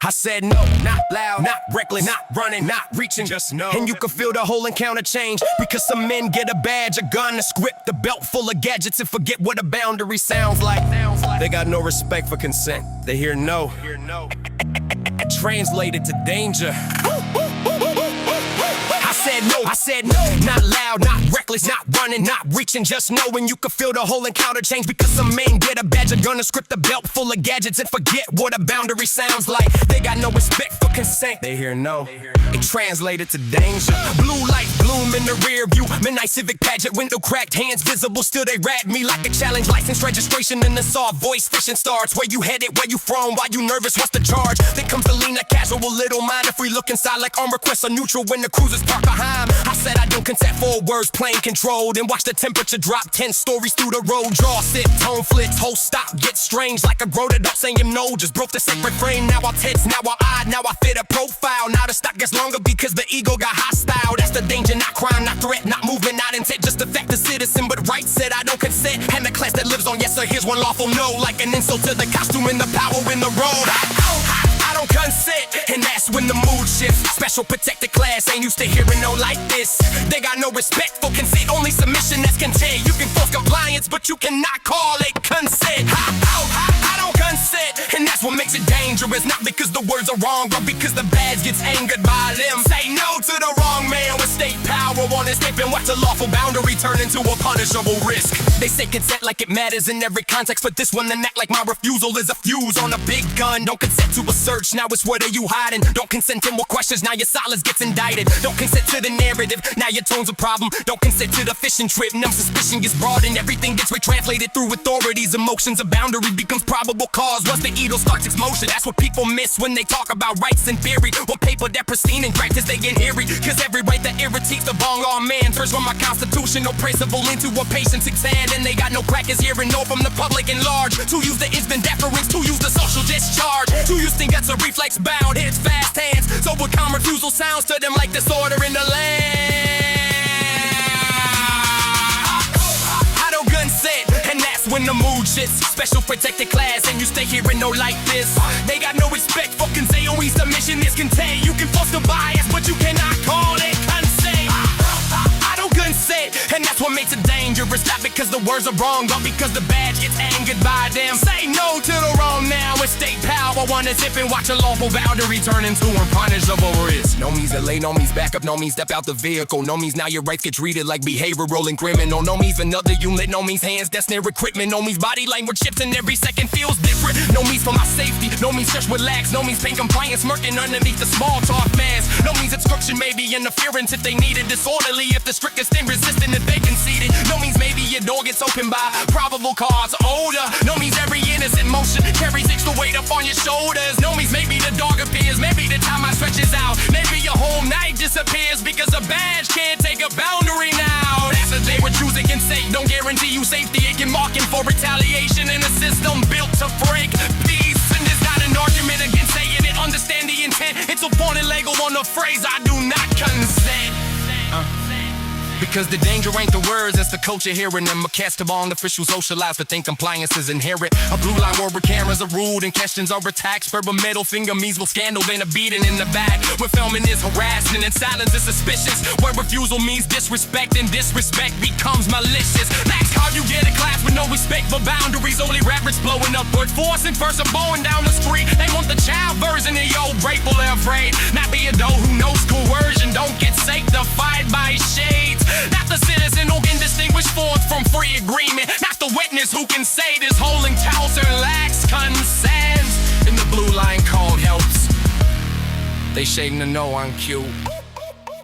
I said no, not loud, not reckless, not running, not reaching, just no. And you can feel the whole encounter change, because some men get a badge, a gun, a script, a belt full of gadgets, and forget what a boundary sounds like. They got no respect for consent. They hear no. Translated to danger. I said no, not loud, not reckless, not running, not reaching, just knowing you can feel the whole encounter change, because some men get a badge, a gun, a script, a belt full of gadgets, and forget what a boundary sounds like. They got no respect for consent. They hear no. It translated to danger. Blue light bloom in the rear view. Midnight civic pageant, window cracked, hands visible, still they rat me like a challenge. License registration in the soft voice, fishing starts. Where you headed, where you from, why you nervous, what's the charge? Then comes the lean, a casual little mind. If we look inside like on request or neutral when the cruisers park behind. I said I don't consent, 4 words plain controlled, and watch the temperature drop 10 stories through the road. Draw, sit, tone flicks, whole stop, get strange like a grown adult saying no. Just broke the sacred frame, now I tense, now I odd, now I fit a profile. Now the stock gets longer because the ego got hostile. That's the danger, not crime, not threat, not movement, not intent, just affect the citizen. But right said I don't consent, and the class that lives on yes sir, here's one lawful no. Like an insult to the costume and the power in the road. I don't consent, and that's when the mood shifts. Special protected class ain't used to hearing no like this. They got no respect for consent, only submission that's content. You can force compliance, but you cannot call it consent. I don't consent, and that's what makes it dangerous. Not because the words are wrong, but because the badge gets angered by them. Say no to the wrong man with state power on his hip, and watch a lawful boundary turn into a punishable risk. They say consent like it matters in every context, but this one then act like my refusal is a fuse on a big gun. Don't consent to a search, now it's what are you hiding? Don't consent to more questions, now your silence gets indicted. Don't consent to the narrative, now your tone's a problem. Don't consent to the fishing trip, now suspicion gets broadened. Everything gets retranslated through authorities. Emotions, a boundary becomes probable cause once the ego starts its motion. That's what people miss when they talk about rights in theory. On paper they're pristine, in practice they get hairy. Cause every right that irritates the bong-armed man turns from my constitutional principle into a patient's exam. And they got no crackers hearing no from the public in large. To use the instant deference, to use the social discharge. To use think that's a reflex bound, hits fast hands. So what calm refusal sounds to them like disorder in the land. I don't consent, and that's when the mood shifts. Special protected class, and you stay hearing no like this. They got no respect for consent, only submission is contained. You can force the bias, but you cannot call it consent. I don't consent, and that's what makes it dangerous. Not because the words are wrong, but because the badge gets angered by them. Say no to the wrong now with state power on his hip, and watch a lawful boundary turn into a punishable risk. No means delay, no means back up, no means step out the vehicle. No means now your rights get treated like behavioral and criminal. No means another unit, no means hands, that's near equipment. No means body language shifts and every second feels different. No means for my safety, no means just relax. No means pain compliance smirking underneath the small talk mask. No means obstruction, maybe interference if they need it. Disorderly if the strictest and resistant if they conceded. No means maybe your door gets opened by probable cause odor. No means every innocent motion carries extra weight up on your shoulders. No means maybe the dog appears, maybe the time I stretches out. Maybe your whole night disappears because a badge can't take a boundary now. That's a day where choosing consent don't guarantee you safety. It can mark him for retaliation in a system built to break peace. And there's not an argument against saying it. Understand the intent. It's a point and label on the phrase I do not consent. Because the danger ain't the words, it's the culture hearing them. A cast among officials socialize but think compliance is inherent. A blue line word where cameras are rude and questions are attacked. Verbal middle finger means will scandal, then a beating in the back. Where filming is harassment and silence is suspicious. Where refusal means disrespect and disrespect becomes malicious. That's how you get a class with no respect for boundaries. Only rappers blowing up with force and first are blowing down the street. They want the child version of your grateful and afraid. Not be a doe who knows coercion. Don't get sanctified by shades. Not the citizen who can distinguish forth from free agreement. Not the witness who can say this whole encounter lacks consent. And the blue line called helps. They shading the no on cue.